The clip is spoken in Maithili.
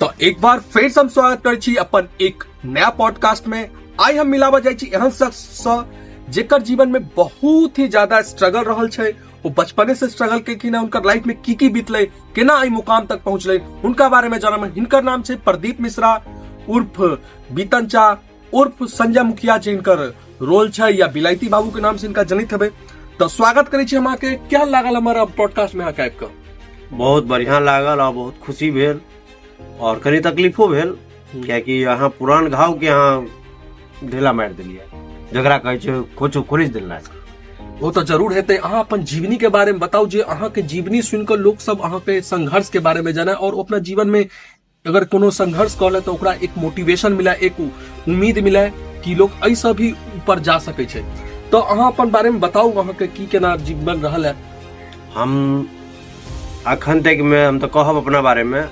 तो एक बार फिर से हम स्वागत करे छी अपन एक नया पॉडकास्ट में। आई हम मिलावा जाय छी एहन शख्स से जेकर जीवन में बहुत ही ज्यादा स्ट्रगल रहल छै। वो बचपने से स्ट्रगल के कि ना उनकर लाइफ में की बीतले, केना आई मुकाम तक पहुंचले, उनका बारे में जानब। हिनकर नाम छै प्रदीप मिश्रा उर्फ बीतन चा उर्फ संजय मुखिया, जिनकर रोल छै या बिलायती बाबू के नाम से इनका जनित हवे। तो स्वागत करे छी हम के। क्या लागल हमारा पॉडकास्ट में आके आपका? बहुत बढ़िया लागल और बहुत खुशी भेल और कनी तकलीफो भेल, क्याकि यहाँ पुरान घाव के यहाँ ढेला मार दिलिए, जकरा कहे छै खोचो खोलिच देना। वो तो जरूर हेते। अहाँ अपन जीवनी के बारे में बताओ, जे अहाँ के जीवनी सुनकर लोग सब अहाँ के संघर्ष के बारे में जाने और अपना जीवन में अगर कोनो संघर्ष कर ले तो ओकरा एक मोटिवेशन मिला, एक उम्मीद मिला कि लोग ऐसा भी ऊपर जा सके छै। तो अहाँ अपन बारे में बताओ, अहाँ के की केना जीवन रहल है। हम अखन तक में हम तो कहब अपना बारे में